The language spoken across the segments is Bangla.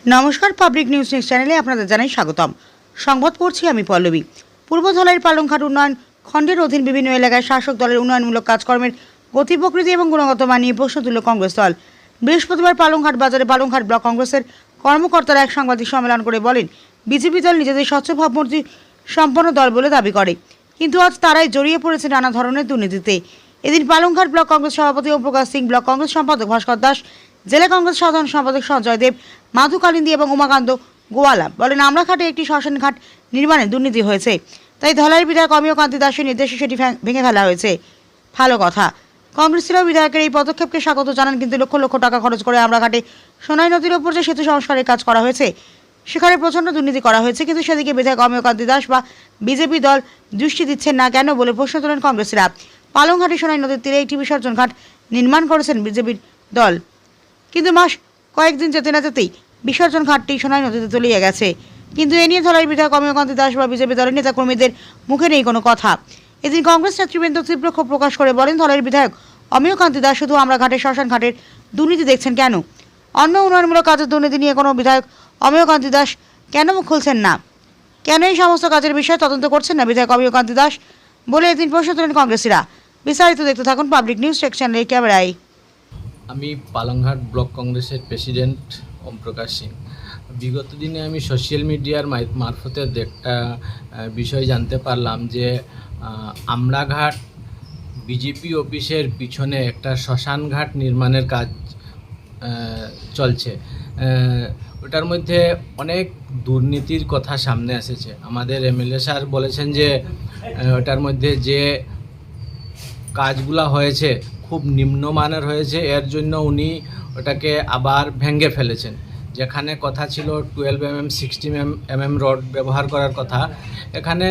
নমস্কার, পাবলিক নিউজ নেক্সট চ্যানেলে আপনাদের জানাই স্বাগতম। সংবাদ পড়ছি আমি পল্লবী। পূর্ব ধলাইয়ের পালংঘাট উন্নয়ন খণ্ডের অধীন বিভিন্ন এলাকায় শাসক দলের উন্নয়নমূলক কাজকর্মের গতি প্রকৃতি এবং গুণগত মান নিয়ে প্রশ্ন তুলল কংগ্রেস দল। বৃহস্পতিবার পালংঘাট বাজারে পালংঘাট ব্লক কংগ্রেসের কর্মকর্তারা এক সাংবাদিক সম্মেলন করে বলেন, বিজেপি দল নিজেদের স্বচ্ছ ভাবমূর্তি সম্পন্ন দল বলে দাবি করে, কিন্তু আজ তারাই জড়িয়ে পড়েছে নানা ধরনের দুর্নীতিতে। এদিন পালংঘাট ব্লক কংগ্রেস সভাপতি ওম প্রকাশ সিং, ব্লক কংগ্রেস সম্পাদক ভাস্কর দাস, জেলা কংগ্রেস সাধারণ সম্পাদক সঞ্জয় দেব, মাধু কালিন্দী এবং উমাকান্ত গোয়ালা বলেন, আমরাঘাটে একটি শ্মশান ঘাট নির্মাণে দুর্নীতি হয়েছে, তাই ধলাইয়ের বিধায়ক অমিয় কান্তি দাসের নির্দেশে সেটি ভেঙে ফেলা হয়েছে। ভালো কথা। কংগ্রেসীরাও বিধায়কের এই পদক্ষেপকে স্বাগত জানান, কিন্তু লক্ষ লক্ষ টাকা খরচ করে আমরাঘাটে সোনাই নদীর ওপর যে সেতু সংস্কারের কাজ করা হয়েছে সেখানে প্রচণ্ড দুর্নীতি করা হয়েছে, কিন্তু সেদিকে বিধায়ক অমিয় কান্তি দাস বা বিজেপি দল দৃষ্টি দিচ্ছেন না কেন বলে প্রশ্ন তোলেন কংগ্রেসীরা। পালংঘাটে সোনাই নদীর তীরে একটি বিসর্জন ঘাট নির্মাণ করেছেন বিজেপির দল, কিন্তু মাস কয়েকদিন যেতে না যেতেই বিসর্জন ঘাটটি সোনাই নদীতে তলিয়ে গেছে। কিন্তু এ নিয়ে ধলাইয়ের বিধায়ক অমিয় কান্তি দাস বা বিজেপি দলের নেতাকর্মীদের মুখে নেই কোনো কথা। এদিন কংগ্রেস নেতৃবৃন্দ তীব্র ক্ষোভ প্রকাশ করে বলেন, ধলাইয়ের বিধায়ক অমিয় কান্তি দাস শুধু আমরাঘাটের শ্মশান ঘাটের দুর্নীতি দেখছেন কেন? অন্য উন্নয়নমূলক কাজের দুর্নীতি নিয়ে কোনো বিধায়ক অমিয় কান্তি দাস কেন মুখ খুলছেন না? কেন এই সমস্ত কাজের বিষয়ে তদন্ত করছেন না বিধায়ক অমিয় কান্তি দাস বলে এদিন প্রশ্ন তোলেন কংগ্রেসীরা। বিস্তারিত দেখতে থাকুন পাবলিক নিউজ টেক চ্যানেলের ক্যামেরায়। আমি পালংঘাট ব্লক কংগ্রেসের প্রেসিডেন্ট ওম প্রকাশ সিং। বিগত দিনে আমি সোশ্যাল মিডিয়ার মারফতে একটা বিষয় জানতে পারলাম যে আমরাঘাট বিজেপি অফিসের পিছনে একটা শ্মশান ঘাট নির্মাণের কাজ চলছে। ওটার মধ্যে অনেক দুর্নীতির কথা সামনে এসেছে। আমাদের এমএলএ স্যার বলেছেন যে ওটার মধ্যে যে কাজগুলা হয়েছে খুব নিম্নমানের হয়েছে, এর জন্য উনি ওটাকে আবার ভেঙে ফেলেছেন। যেখানে কথা ছিল 12 mm 60 mm রড ব্যবহার করার কথা, এখানে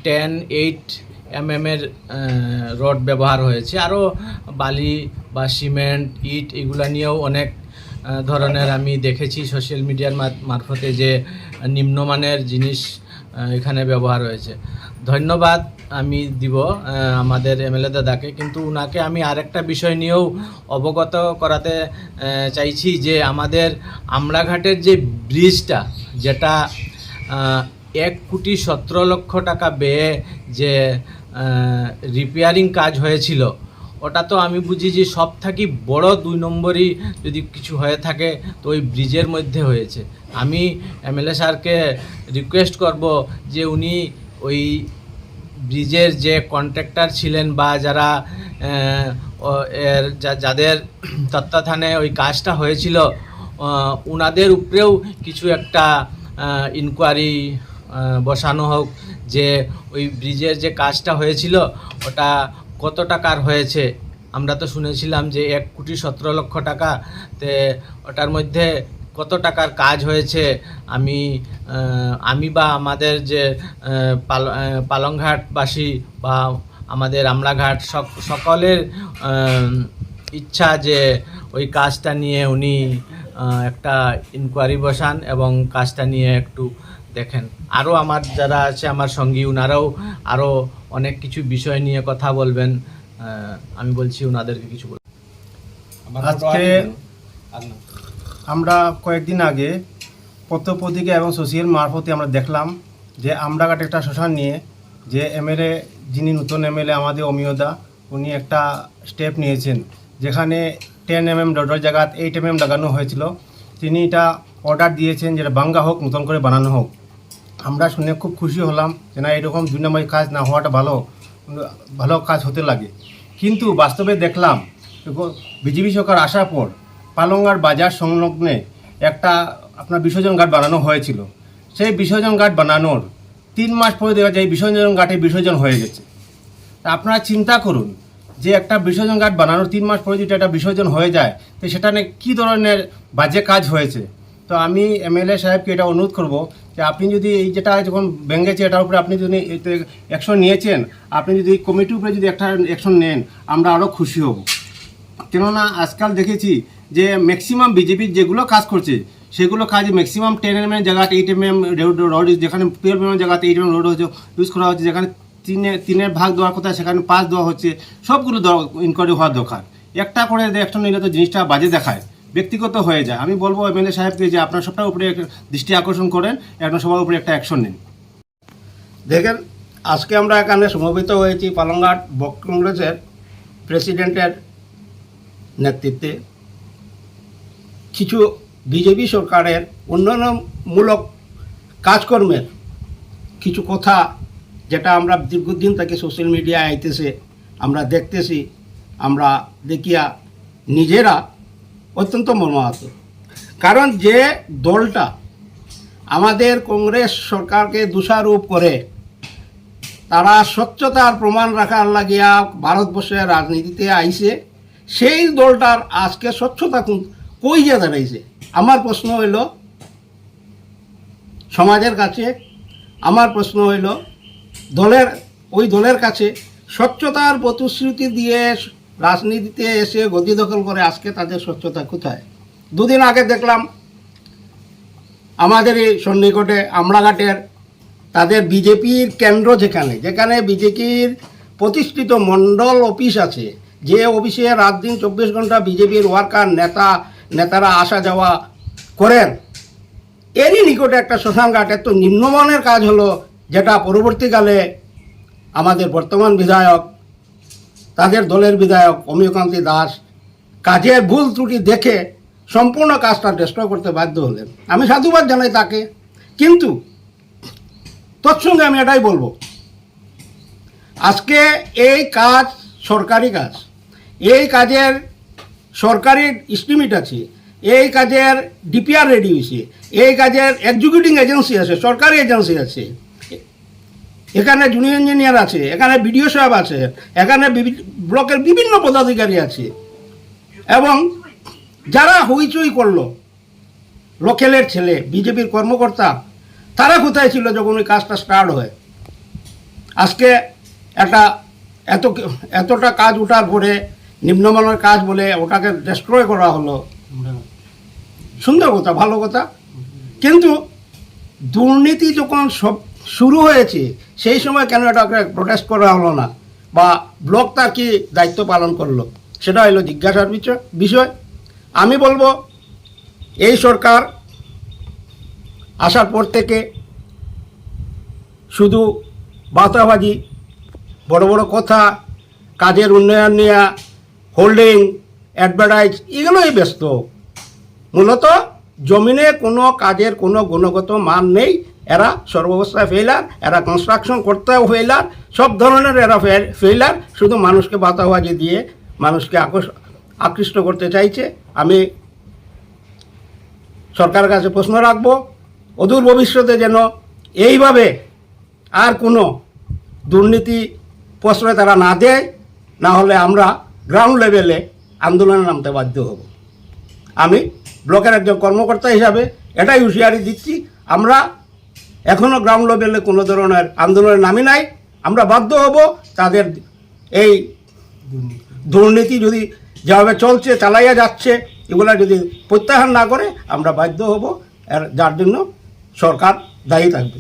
10-8 mm এর রড ব্যবহার হয়েছে। আরও বালি বা সিমেন্ট, ইট এগুলা নিয়েও অনেক ধরনের আমি দেখেছি সোশ্যাল মিডিয়ার মারফতে যে নিম্নমানের জিনিস এখানে ব্যবহার হয়েছে। ধন্যবাদ আমি দিব আমাদের এমএলএ দাদাকে, কিন্তু ওনাকে আমি আরেকটা বিষয় নিয়েও অবগত করাতে চাইছি যে আমাদের আমরাঘাটের যে ব্রিজটা, যেটা 1,17,00,000 টাকা ব্যয়ে যে রিপেয়ারিং কাজ হয়েছিল, ওটা তো আমি বুঝি যে সব থেকে বড় 2 নম্বরই যদি কিছু হয়ে থাকে তো ওই ব্রিজের মধ্যে হয়েছে। আমি এমএলএ স্যারকে রিকোয়েস্ট করব যে উনি ওই ব্রিজের যে কন্ট্রাক্টর ছিলেন বা যারা যাদের তত্ত্বাবধানে ওই কাজটা হয়েছিল, ওনাদের উপরেও কিছু একটা ইনকোয়ারি বসানো হোক যে ওই ব্রিজের যে কাজটা হয়েছিল ওটা কত টাকার হয়েছে। আমরা তো শুনেছিলাম যে 1,17,00,000 টাকা, তে ওটার মধ্যে কত টাকার কাজ হয়েছে আমি বা আমাদের যে পালংঘাটবাসী বা আমাদের আমরাঘাট সকলের ইচ্ছা যে ওই কাজটা নিয়ে উনি একটা ইনকোয়ারি বসান এবং কাজটা নিয়ে একটু দেখেন। আরও আমার যারা আছে আমার সঙ্গী, ওনারাও আরও অনেক কিছু বিষয় নিয়ে কথা বলবেন। আমি বলছি ওনাদেরকে কিছু বলবেন। আজকে আমরা কয়েকদিন আগে পত্রপত্রিকা এবং সোশ্যাল মারফতে আমরা দেখলাম যে আমরাঘাট একটা শ্মশান নিয়ে যে এমএলএ, যিনি নতুন এমএলএ আমাদের অমিয়দা, উনি একটা স্টেপ নিয়েছেন, যেখানে 10 mm রডের জায়গায় 8 mm লাগানো হয়েছিল। তিনি এটা অর্ডার দিয়েছেন যেটা ভাঙ্গা হোক, নতুন করে বানানো হোক। আমরা শুনে খুব খুশি হলাম যে না, এরকম 2 নম্বরের কাজ না হওয়াটা ভালো কাজ হতে লাগে। কিন্তু বাস্তবে দেখলাম বিজেপি সরকার আসার পর পালংঘাট বাজার সংলগ্নে একটা আপনার বিসর্জন ঘাট বানানো হয়েছিল। সেই বিসর্জন ঘাট বানানোর 3 মাস পরে দেখা যায় বিসর্জন ঘাটে বিসর্জন হয়ে গেছে। আপনারা চিন্তা করুন যে একটা বিসর্জন ঘাট বানানোর 3 মাস পরে যদি একটা বিসর্জন হয়ে যায়, তো সেটা নিয়ে কী ধরনের বাজে কাজ হয়েছে। তো আমি এমএলএ সাহেবকে এটা অনুরোধ করব যে আপনি যদি এই যেটা যখন ভেঙেছে এটার উপরে আপনি যদি অ্যাকশন নিয়েছেন, আপনি যদি কমিটির উপরে যদি একটা অ্যাকশন নেন, আমরা আরও খুশি হব। কেননা আজকাল দেখেছি যে ম্যাক্সিমাম বিজেপির যেগুলো কাজ করছে সেগুলো কাজ ম্যাক্সিমাম 10 mm জায়গাতে 8 mm রোড, যেখানে 12 mm জায়গাতে 8 mm রোড হচ্ছে ইউজ করা হচ্ছে, যেখানে 3 ভাগ দেওয়ার কথা সেখানে 5 দেওয়া হচ্ছে। সবগুলো ইনকোয়ারি হওয়ার দরকার। একটা করে অ্যাকশন নিলে তো জিনিসটা বাজে দেখায়। ব্যক্তিগত হয়ে যায়। আমি বলবো এমএলএ সাহেবকে যে আপনার সবটার উপরে দৃষ্টি আকর্ষণ করেন, এখন সবার উপরে একটা অ্যাকশন নিন। দেখেন, আজকে আমরা এখানে সমবেত হয়েছি পালংঘাট ব্লক কংগ্রেসের প্রেসিডেন্টের নেতৃত্বে। কিছু বিজেপি সরকারের উন্নয়নমূলক কাজকর্মের কিছু কথা, যেটা আমরা দীর্ঘদিন থেকে সোশ্যাল মিডিয়ায় আইতেছে, আমরা দেখতেছি, আমরা দেখিয়া নিজেরা অত্যন্ত মর্মাহত। কারণ যে দলটা আমাদের কংগ্রেস সরকারকে দোষারোপ করে, তারা স্বচ্ছতার প্রমাণ রাখার লাগিয়া ভারতবর্ষের রাজনীতিতে আইছে, সেই দলটার আজকে স্বচ্ছতা কই গিয়ে দাঁড়াইছে? আমার প্রশ্ন হইল সমাজের কাছে, আমার প্রশ্ন হইল ওই দলের কাছে, স্বচ্ছতার প্রতিশ্রুতি দিয়ে রাজনীতিতে এসে গদি দখল করে আজকে তাদের স্বচ্ছতা কোথায়? দুদিন আগে দেখলাম আমাদের এই সন্নিকটে আমড়াঘাটের তাদের বিজেপির কেন্দ্র, যেখানে বিজেপির প্রতিষ্ঠিত মণ্ডল অফিস আছে, যে অফিসে রাত দিন 24 ঘন্টা বিজেপির ওয়ার্কার নেতারা আসা যাওয়া করেন, এরই নিকটে একটা শ্মশানঘাট। এত নিম্নমানের কাজ হলো, যেটা পরবর্তীকালে আমাদের বর্তমান বিধায়ক, তাদের দলের বিধায়ক অমিয়কান্তি দাস কাজের ভুল ত্রুটি দেখে সম্পূর্ণ কাজটা ডিস্ট্রয় করতে বাধ্য হলেন। আমি সাধুবাদ জানাই তাকে, কিন্তু তৎসঙ্গে আমি এটাই বলবো, আজকে এই কাজ সরকারি কাজ, এই কাজের সরকারি এস্টিমেট আছে, এই কাজের ডিপিআর রেডি হয়েছে, এই কাজের এক্সিকিউটিং এজেন্সি আছে, সরকারি এজেন্সি আছে, এখানে জুনিয়র ইঞ্জিনিয়ার আছে, এখানে বিডিও সাহেব আছে, এখানে ব্লকের বিভিন্ন পদাধিকারী আছে, এবং যারা হইচই করলো লোকেলের ছেলে বিজেপির কর্মকর্তা, তারা কোথায় ছিল যখন ওই কাজটা স্টার্ট হয়? আজকে এতটা কাজ ওঠার পরে নিম্নমানের কাজ বলে ওটাকে ডিস্ট্রয় করা হলো। সুন্দর কথা, ভালো কথা, কিন্তু দুর্নীতি যখন সব শুরু হয়েছে সেই সময় কেন এটাকে প্রোটেস্ট করা হলো না, বা ব্লক তার কি দায়িত্ব পালন করলো? সেটা হলো জিজ্ঞাসার বিষয়। আমি বলবো এই সরকার আসার পর থেকে শুধু বাতাবাজি, বড় বড় কথা, কাজের উন্নয়ন নিয়ে হোল্ডিং, অ্যাডভার্টাইজ, এগুলোই ব্যস্ত। মূলত জমিনে কোনো কাজের কোনো গুণগত মান নেই। এরা সর্বাবস্থায় ফেইলার, এরা কনস্ট্রাকশন করতেও ফেইলার, সব ধরনের এরা ফেইলার। শুধু মানুষকে বাতাবাজি দিয়ে মানুষকে আকৃষ্ট করতে চাইছে। আমি সরকারের কাছে প্রশ্ন রাখবো, অদূর ভবিষ্যতে যেন এইভাবে আর কোনো দুর্নীতি প্রশ্রয় তারা না দেয়, না হলে আমরা গ্রাউন্ড লেভেলে আন্দোলনে নামতে বাধ্য হব। আমি ব্লকের একজন কর্মকর্তা হিসাবে এটাই হুঁশিয়ারি দিচ্ছি, আমরা এখনও গ্রাউন্ড লেভেলে কোনো ধরনের আন্দোলনে নামি নাই। আমরা বাধ্য হব তাদের এই দুর্নীতি যদি যেভাবে চলছে, চালাইয়া যাচ্ছে, এগুলা যদি প্রত্যাহার না করে আমরা বাধ্য হব, যার জন্য সরকার দায়ী থাকবে।